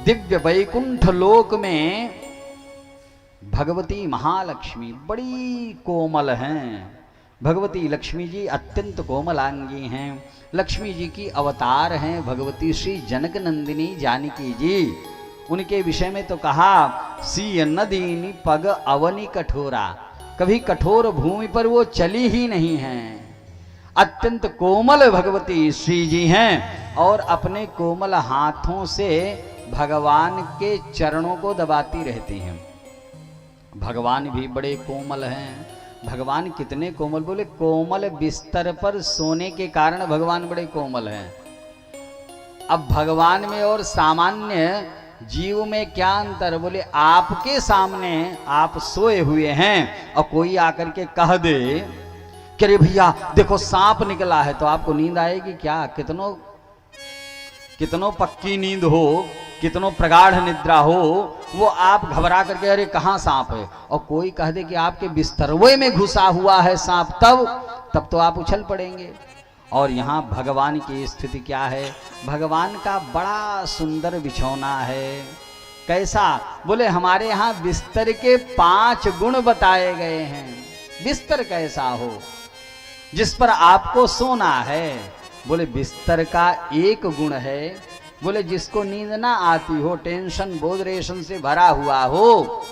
दिव्य वैकुंठ लोक में भगवती महालक्ष्मी बड़ी कोमल हैं। भगवती लक्ष्मी जी अत्यंत कोमलांगी हैं। लक्ष्मी जी की अवतार हैं भगवती श्री जनक नंदिनी जानकी जी। उनके विषय में तो कहा सी नदीनी पग अवनी कठोरा, कभी कठोर भूमि पर वो चली ही नहीं हैं। अत्यंत कोमल भगवती श्री जी हैं और अपने कोमल हाथों से भगवान के चरणों को दबाती रहती हैं। भगवान भी बड़े कोमल हैं। भगवान कितने कोमल, बोले कोमल बिस्तर पर सोने के कारण भगवान बड़े कोमल हैं। अब भगवान में और सामान्य जीव में क्या अंतर, बोले आपके सामने आप सोए हुए हैं और कोई आकर के कह दे कि अरे भैया देखो सांप निकला है, तो आपको नींद आएगी क्या? कितनो पक्की नींद हो, कितनो प्रगाढ़ निद्रा हो, वो आप घबरा करके अरे कहाँ सांप है, और कोई कह दे कि आपके बिस्तरवे में घुसा हुआ है सांप, तब तो आप उछल पड़ेंगे। और यहाँ भगवान की स्थिति क्या है? भगवान का बड़ा सुंदर बिछौना है। कैसा? बोले हमारे यहाँ बिस्तर के 5 गुण बताए गए हैं। बिस्तर कैसा हो जिस पर आपको सोना है? बोले बिस्तर का एक गुण है, बोले जिसको नींद ना आती हो, टेंशन बोधरेशन से भरा हुआ हो,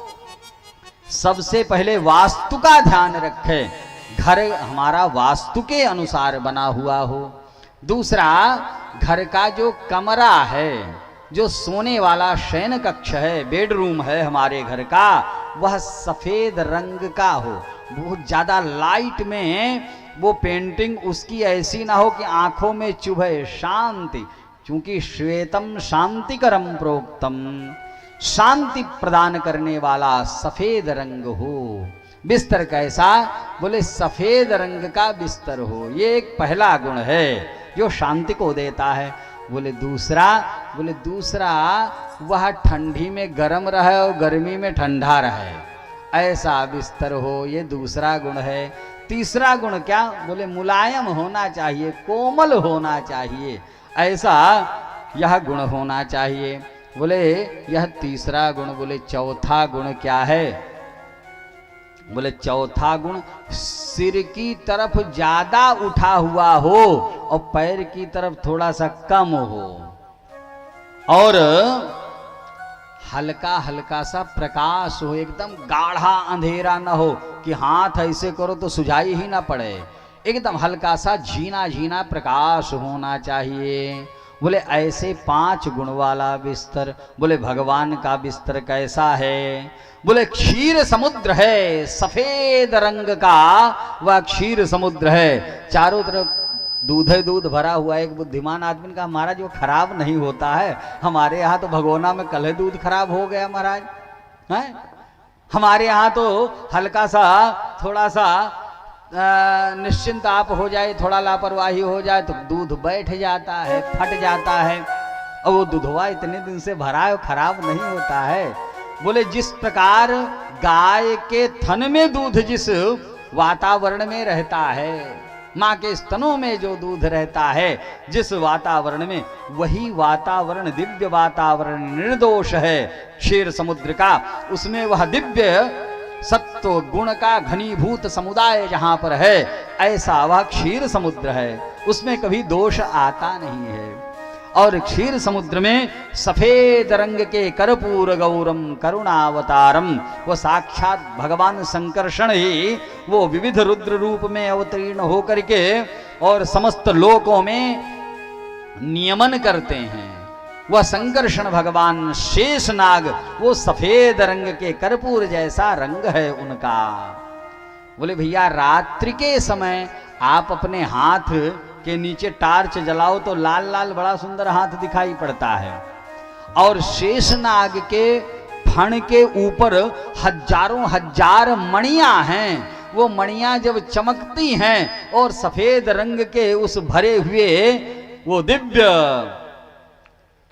सबसे पहले वास्तु का ध्यान रखे, घर हमारा वास्तु के अनुसार बना हुआ हो। दूसरा, घर का जो कमरा है, जो सोने वाला शयन कक्ष है, बेडरूम है हमारे घर का, वह सफेद रंग का हो। बहुत ज्यादा लाइट में वो पेंटिंग उसकी ऐसी ना हो कि आंखों में चुभे। शांति, क्योंकि श्वेतम शांतिकरम प्रोक्तम, शांति प्रदान करने वाला सफेद रंग हो। बिस्तर कैसा? बोले सफेद रंग का बिस्तर हो। ये एक पहला गुण है जो शांति को देता है। बोले दूसरा वह ठंडी में गर्म रहे और गर्मी में ठंडा रहे, ऐसा बिस्तर हो, ये दूसरा गुण है। तीसरा गुण क्या? बोले मुलायम होना चाहिए, कोमल होना चाहिए, ऐसा यह गुण होना चाहिए। बोले यह तीसरा गुण। बोले चौथा गुण क्या है? बोले चौथा गुण सिर की तरफ ज्यादा उठा हुआ हो और पैर की तरफ थोड़ा सा कम हो, और हल्का हल्का सा प्रकाश हो, एकदम गाढ़ा अंधेरा ना हो कि हाथ ऐसे करो तो सुझाई ही ना पड़े। एकदम हल्का सा झीना झीना प्रकाश होना चाहिए। बोले ऐसे 5 गुण वाला बिस्तर। बोले भगवान का बिस्तर कैसा है? बोले क्षीर समुद्र है, सफेद रंग का वह क्षीर समुद्र है। चारों तरफ दूध है, दूध भरा हुआ है। एक बुद्धिमान आदमी का महाराज वो खराब नहीं होता है। हमारे यहाँ तो भगोना में कल दूध खराब हो गया महाराज है। हमारे यहाँ तो हल्का सा थोड़ा सा निश्चिंत आप हो जाए, थोड़ा लापरवाही हो जाए तो दूध बैठ जाता है, फट जाता है, और वो दूधवा इतने दिन से भरा है, खराब नहीं होता है। बोले जिस प्रकार गाय के थन में दूध जिस वातावरण में रहता है, माँ के स्तनों में जो दूध रहता है जिस वातावरण में, वही वातावरण दिव्य वातावरण निर्दोष है क्षीर समुद्र का। उसमें वह दिव्य सत्व गुण का घनीभूत समुदाय जहां पर है, ऐसा वह क्षीर समुद्र है। उसमें कभी दोष आता नहीं है। और क्षीर समुद्र में सफेद रंग के कर्पूर गौरम करुणावतारम, वो साक्षात भगवान संकर्षण ही वो विविध रुद्र रूप में अवतीर्ण होकर के और समस्त लोकों में नियमन करते हैं। वह संकर्षण भगवान शेषनाग, वो सफेद रंग के कर्पूर जैसा रंग है उनका। बोले भैया रात्रि के समय आप अपने हाथ के नीचे टार्च जलाओ तो लाल लाल बड़ा सुंदर हाथ दिखाई पड़ता है, और शेषनाग के फण के ऊपर हजारों हजार मणियां हैं। वो मणियां जब चमकती हैं और सफेद रंग के उस भरे हुए वो दिव्य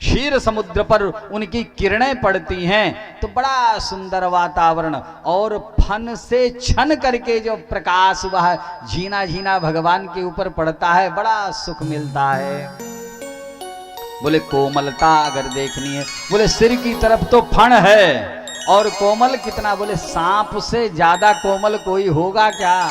क्षीर समुद्र पर उनकी किरणें पड़ती हैं तो बड़ा सुंदर वातावरण, और फन से छन करके जो प्रकाश वह झीना झीना भगवान के ऊपर पड़ता है, बड़ा सुख मिलता है। बोले कोमलता अगर देखनी है, बोले सिर की तरफ तो फण है और कोमल कितना, बोले सांप से ज्यादा कोमल कोई होगा क्या।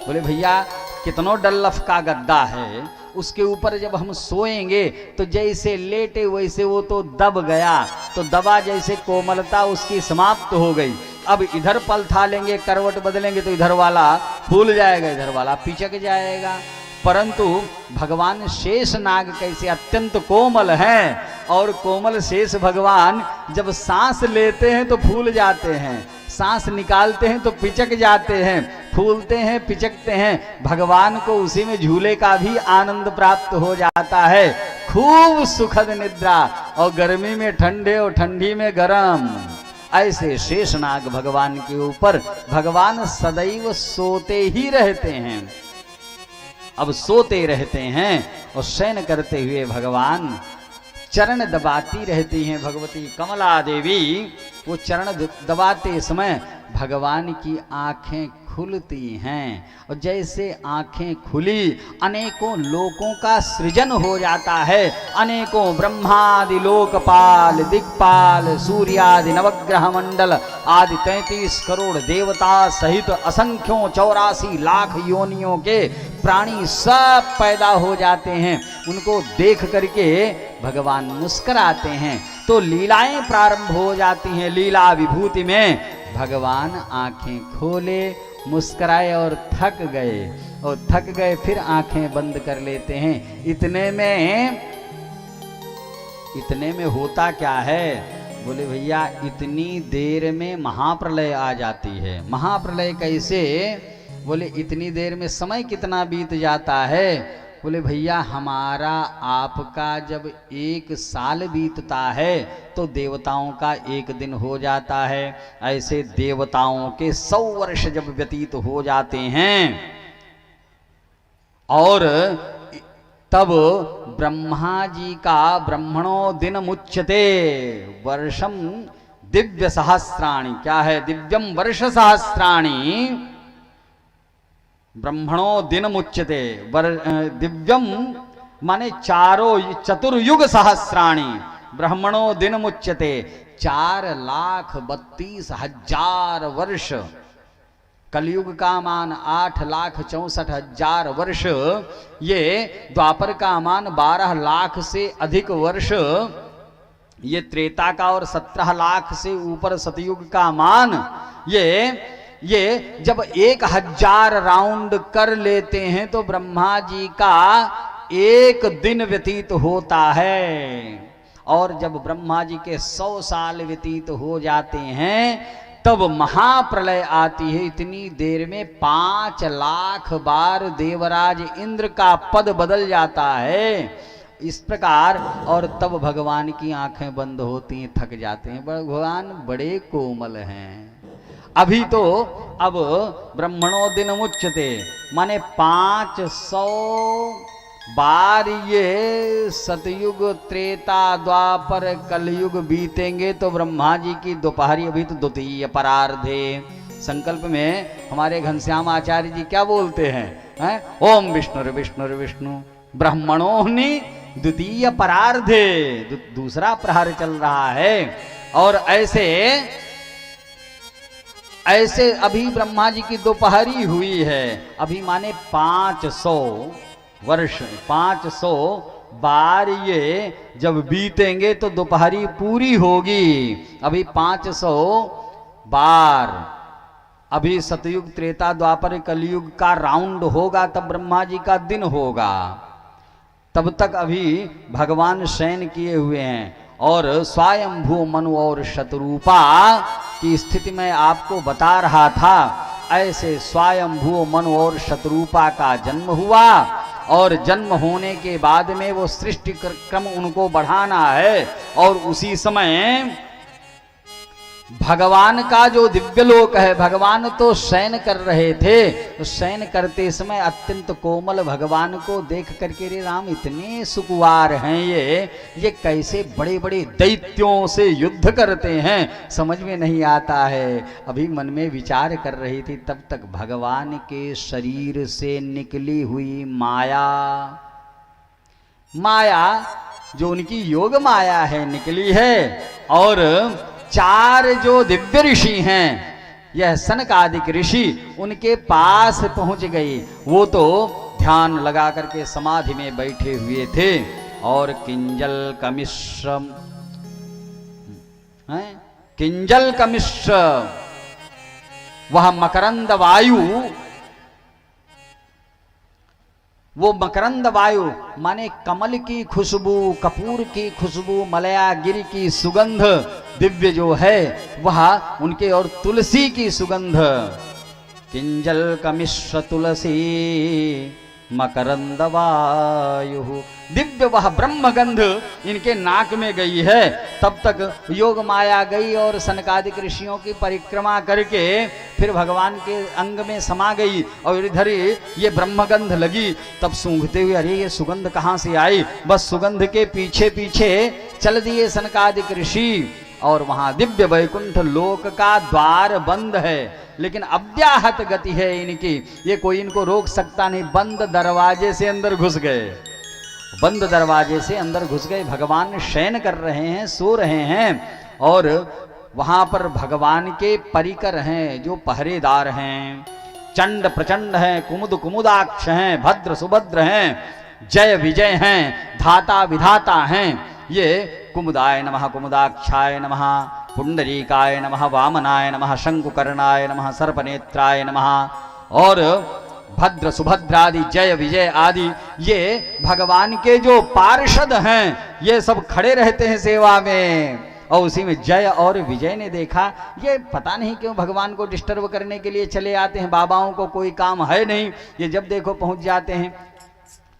बोले भैया कितनो डल्लफ का गद्दा है, उसके ऊपर जब हम सोएंगे तो जैसे लेटे वैसे वो तो दब गया, तो दबा जैसे कोमलता उसकी समाप्त हो गई। अब इधर पलथा लेंगे, करवट बदलेंगे तो इधर वाला फूल जाएगा, इधर वाला पिचक जाएगा। परंतु भगवान शेष नाग कैसे अत्यंत कोमल हैं, और कोमल शेष भगवान जब सांस लेते हैं तो फूल जाते हैं, सांस निकालते हैं तो पिचक जाते हैं, फूलते हैं पिचकते हैं। भगवान को उसी में झूले का भी आनंद प्राप्त हो जाता है। खूब सुखद निद्रा, और गर्मी में ठंडे और ठंडी में गरम। ऐसे शेषनाग भगवान के ऊपर भगवान सदैव सोते ही रहते हैं। अब सोते रहते हैं और शयन करते हुए भगवान चरण दबाती रहती हैं भगवती कमला देवी। वो चरण दबाते समय भगवान की आंखें खुलती हैं, और जैसे आंखें खुली अनेकों लोकों का सृजन हो जाता है। अनेकों ब्रह्मादि लोकपाल, दिक्पाल, सूर्यादि नवग्रह मंडल आदि 33 करोड़ देवता सहित असंख्यों 84 लाख योनियों के प्राणी सब पैदा हो जाते हैं। उनको देख करके भगवान मुस्कुराते हैं, तो लीलाएं प्रारंभ हो जाती हैं। लीला विभूति में भगवान आंखें खोले, मुस्कुराए और थक गए, फिर आंखें बंद कर लेते हैं। इतने में होता क्या है, बोले भैया इतनी देर में महाप्रलय आ जाती है। महाप्रलय कैसे, बोले इतनी देर में समय कितना बीत जाता है। बोले भैया हमारा आपका जब 1 साल बीतता है तो देवताओं का 1 दिन हो जाता है। ऐसे देवताओं के 100 वर्ष जब व्यतीत हो जाते हैं, और तब ब्रह्मा जी का ब्रह्मणो दिन मुच्यते वर्षम दिव्य सहस्राणी। क्या है, दिव्यम वर्ष सहस्राणी ब्रह्मणो दिन मुच्यते। दिव्यम माने चतुर्युग सहस्राणी ब्रह्मणो दिन मुच्यते। 4,32,000 वर्ष। कलयुग का मान 8,64,000 वर्ष। ये द्वापर का मान 12 लाख से अधिक वर्ष। ये त्रेता का और 17 लाख से ऊपर सतयुग का मान। ये जब 1000 राउंड कर लेते हैं तो ब्रह्मा जी का 1 दिन व्यतीत होता है। और जब ब्रह्मा जी के 100 साल व्यतीत हो जाते हैं तब महाप्रलय आती है। इतनी देर में 5 लाख बार देवराज इंद्र का पद बदल जाता है। इस प्रकार, और तब भगवान की आंखें बंद होती हैं, थक जाते हैं। भगवान बड़े कोमल हैं। अभी तो अब ब्रह्मणो दिन मुच्यते माने 500 बार ये सतयुग त्रेता द्वापर कलयुग बीतेंगे तो ब्रह्मा जी की दोपहरी, अभी तो द्वितीय परार्धे। संकल्प में हमारे घनश्याम आचार्य जी क्या बोलते हैं, ओम विष्णु विष्णु विष्णु ब्रह्मणोनि द्वितीय परार्धे। दूसरा प्रहार चल रहा है। और ऐसे अभी ब्रह्मा जी की दोपहरी हुई है। अभी माने 500 वर्ष, 500 बार ये जब बीतेंगे तो दोपहरी पूरी होगी। अभी 500 बार, अभी सतयुग त्रेता द्वापर कलयुग का राउंड होगा, तब ब्रह्मा जी का दिन होगा। तब तक अभी भगवान शयन किए हुए हैं। और स्वयंभू मनु और शतरूपा की स्थिति में आपको बता रहा था। ऐसे स्वयंभू मनु और शतरूपा का जन्म हुआ, और जन्म होने के बाद में वो सृष्टि क्रम उनको बढ़ाना है। और उसी समय भगवान का जो दिव्य लोक है, भगवान तो शयन कर रहे थे, तो शयन करते समय अत्यंत कोमल भगवान को देख करके, रे राम इतने सुकुवार हैं ये कैसे बड़े बड़े दैत्यों से युद्ध करते हैं, समझ में नहीं आता है। अभी मन में विचार कर रही थी, तब तक भगवान के शरीर से निकली हुई माया माया जो उनकी योग माया है निकली है, और 4 जो दिव्य ऋषि हैं, यह सनकादिक ऋषि उनके पास पहुंच गई। वो तो ध्यान लगा करके समाधि में बैठे हुए थे। और किंजल कमिश्र, किंजल कमिश्र, वह मकरंद वायु, वो मकरंद वायु माने कमल की खुशबू, कपूर की खुशबू, मलयागिरी की सुगंध दिव्य जो है वह उनके, और तुलसी की सुगंध, किंजल कमिश्र तुलसी मकरंद वायु, दिव्य वह ब्रह्मगंध इनके नाक में गई है। तब तक योग माया गई और सनकादिक ऋषियों की परिक्रमा करके फिर भगवान के अंग में समा गई, और इधर ये ब्रह्मगंध लगी। तब सूंघते हुए अरे ये सुगंध कहाँ से आई, बस सुगंध के पीछे पीछे चल दिए सनकादिक ऋषि, और वहां दिव्य वैकुंठ लोक का द्वार बंद है, लेकिन अव्याहत गति है इनकी, ये कोई इनको रोक सकता नहीं। बंद दरवाजे से अंदर घुस गए, बंद दरवाजे से अंदर घुस गए। भगवान शयन कर रहे हैं, सो रहे हैं, और वहां पर भगवान के परिकर हैं जो पहरेदार हैं, चंड प्रचंड हैं, कुमुद कुमुदाक्ष हैं, भद्र सुभद्र हैं, जय विजय हैं, धाता विधाता हैं। ये कुमुदाय नमः, कुमुदाक्षाय नमः, पुंडरीकाय नमः, वामनाय नमः, शंकुकर्णाय नमः, सर्पनेत्राय नमः, और भद्र सुभद्रादि, जय विजय आदि, ये भगवान के जो पार्षद हैं ये सब खड़े रहते हैं सेवा में। और उसी में जय और विजय ने देखा, ये पता नहीं क्यों भगवान को डिस्टर्ब करने के लिए चले आते हैं। बाबाओं को कोई काम है नहीं, ये जब देखो पहुंच जाते हैं।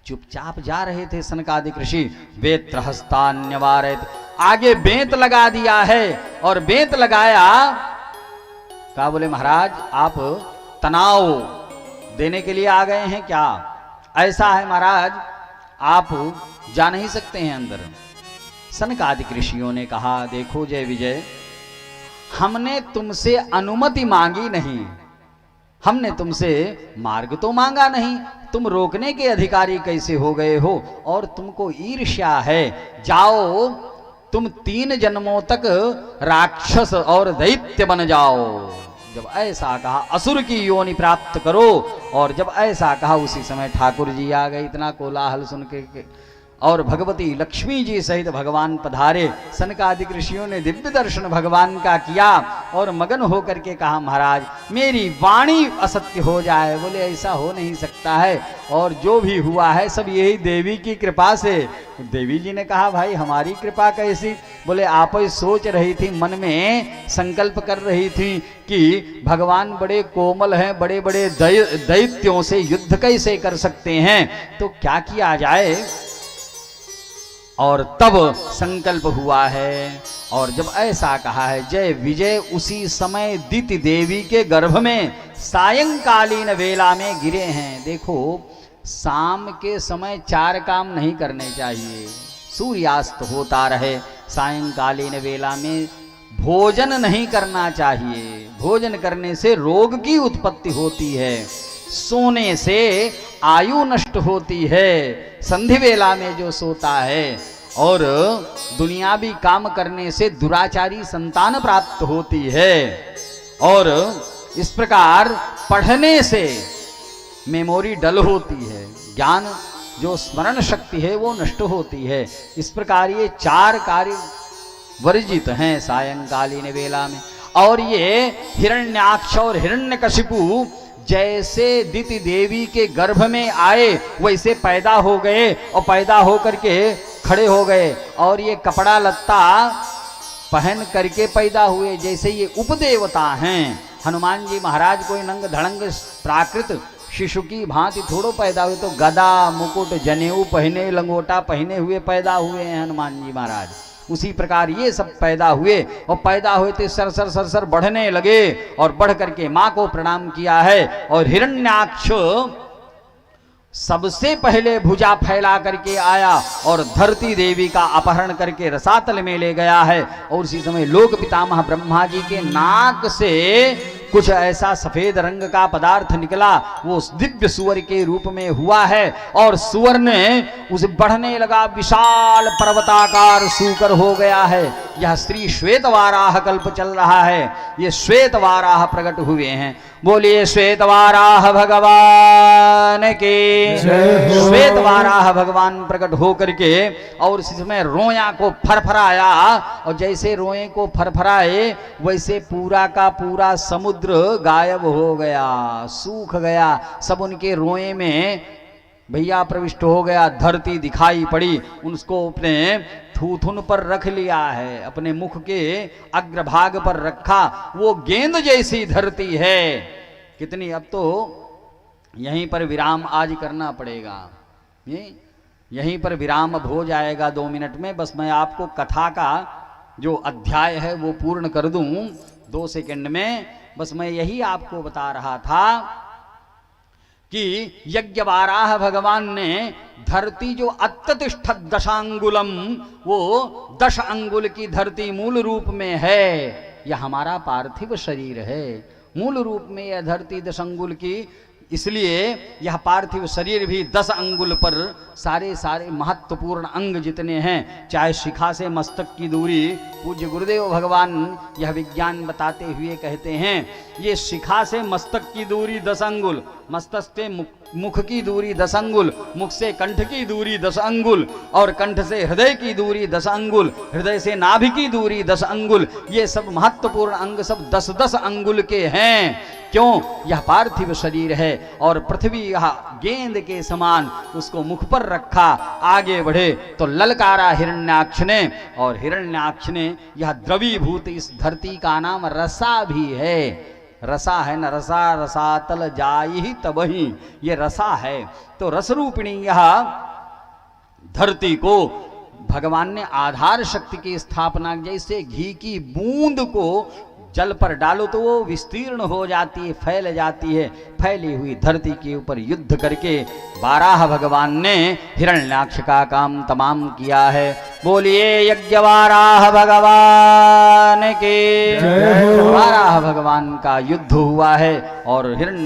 चुपचाप जा रहे थे सनकादिक ऋषि, वेत्र हस्तान्यवारित, आगे बेंत लगा दिया है, और बेंत लगाया, कहा बोले महाराज आप तनाव देने के लिए आ गए हैं क्या? ऐसा है महाराज, आप जा नहीं सकते हैं अंदर। सनकादिक ऋषियों ने कहा देखो जय विजय, हमने तुमसे अनुमति मांगी नहीं, हमने तुमसे मार्ग तो मांगा नहीं, तुम रोकने के अधिकारी कैसे हो गए हो? और तुमको ईर्ष्या है, जाओ तुम 3 जन्मों तक राक्षस और दैत्य बन जाओ। जब ऐसा कहा असुर की योनि प्राप्त करो, और जब ऐसा कहा उसी समय ठाकुर जी आ गए। इतना कोलाहल सुन के और भगवती लक्ष्मी जी सहित भगवान पधारे। सनकादिक ऋषियों ने दिव्य दर्शन भगवान का किया और मगन होकर के कहा महाराज मेरी वाणी असत्य हो जाए। बोले ऐसा हो नहीं सकता है, और जो भी हुआ है सब यही देवी की कृपा से। देवी जी ने कहा भाई हमारी कृपा कैसी? बोले आप ही सोच रही थी, मन में संकल्प कर रही थी कि भगवान बड़े कोमल हैं, बड़े बड़े दैत्यों से युद्ध कैसे कर सकते हैं, तो क्या किया जाए। और तब संकल्प हुआ है, और जब ऐसा कहा है जय विजय, उसी समय दिति देवी के गर्भ में सायंकालीन वेला में गिरे हैं। देखो शाम के समय 4 काम नहीं करने चाहिए, सूर्यास्त होता रहे, सायंकालीन वेला में भोजन नहीं करना चाहिए। भोजन करने से रोग की उत्पत्ति होती है, सोने से आयु नष्ट होती है। संधि वेला में जो सोता है, और दुनियावी काम करने से दुराचारी संतान प्राप्त होती है, और इस प्रकार पढ़ने से मेमोरी डल होती है, ज्ञान जो स्मरण शक्ति है वो नष्ट होती है। इस प्रकार ये 4 कार्य वर्जित हैं सायंकालीन वेला में। और ये हिरण्याक्ष और हिरण्यकशिपु जैसे दिति देवी के गर्भ में आए वैसे पैदा हो गए, और पैदा होकर के खड़े हो गए, और ये कपड़ा लत्ता पहन करके पैदा हुए। जैसे ये उपदेवता हैं, हनुमान जी महाराज कोई नंग धड़ंग प्राकृत शिशु की भांति थोड़ो पैदा हुए, तो गदा मुकुट जनेऊ पहने लंगोटा पहने हुए पैदा हुए हैं हनुमान जी महाराज। उसी प्रकार ये सब पैदा हुए, और पैदा हुए थे सरसर सरसर बढ़ने लगे, और बढ़ करके माँ को प्रणाम किया है। और हिरण्याक्ष सबसे पहले भुजा फैला करके आया और धरती देवी का अपहरण करके रसातल में ले गया है। और उसी समय लोक पितामह ब्रह्मा जी के नाक से कुछ ऐसा सफेद रंग का पदार्थ निकला, वो उस दिव्य सुअर के रूप में हुआ है। और सुअर ने उसे बढ़ने लगा, विशाल पर्वताकार सूकर हो गया है। यह श्री श्वेत वाराह कल्प चल रहा है, ये श्वेत वाराह प्रकट हुए हैं। बोलिए श्वेत वाराह भगवान के। श्वेत वाराह भगवान प्रकट हो करके और इसमें रोया को फरफराया, और जैसे रोए को फरफराए वैसे पूरा का पूरा समुद्र गायब हो गया, सूख गया, सब उनके रोए में भैया प्रविष्ट हो गया। धरती दिखाई पड़ी, उसको अपने थूथुन पर रख लिया है, अपने मुख के अग्रभाग पर रखा, वो गेंद जैसी धरती है। कितनी, अब तो यहीं पर विराम आज करना पड़ेगा, यहीं पर विराम अब हो जाएगा 2 मिनट में। बस मैं आपको कथा का जो अध्याय है वो पूर्ण कर दूं 2 सेकंड में। बस मैं यही आपको बता रहा था कि यज्ञ वाराह भगवान ने धरती जो अत्यतिष्ठ दशांगुलम, वो 10 अंगुल की धरती मूल रूप में है। यह हमारा पार्थिव शरीर है, मूल रूप में यह धरती 10 अंगुल की, इसलिए यह पार्थिव शरीर भी 10 अंगुल पर सारे महत्वपूर्ण अंग जितने हैं, चाहे शिखा से मस्तक की दूरी, पूज्य गुरुदेव भगवान यह विज्ञान बताते हुए कहते हैं, ये शिखा से मस्तक की दूरी 10 अंगुल, मस्तक से मुख की दूरी 10 अंगुल, मुख से कंठ की दूरी 10 अंगुल, और कंठ से हृदय की दूरी 10 अंगुल, हृदय से नाभि की दूरी 10 अंगुल, ये सब महत्वपूर्ण अंग सब 10-10 अंगुल के हैं। क्यों? यह पार्थिव शरीर है और पृथ्वी यह गेंद के समान उसको मुख पर रखा, आगे बढ़े तो ललकारा हिरण्याक्ष ने, और हिरण्याक्ष ने यह द्रवीभूत इस धरती का नाम रसा भी है। रसा है न, रसा रसातल जाई तबही, ये रसा है। तो रसरूपिणी यह धरती को भगवान ने आधार शक्ति की स्थापना, जैसे घी की बूंद को जल पर डालो तो वो विस्तीर्ण हो जाती है, फैल जाती है, फैली हुई धरती के ऊपर युद्ध करके वाराह भगवान ने हिरण्याक्ष का काम तमाम किया है। बोलिए यज्ञ वाराह भगवान के। वाराह भगवान का युद्ध हुआ है और हिरण्य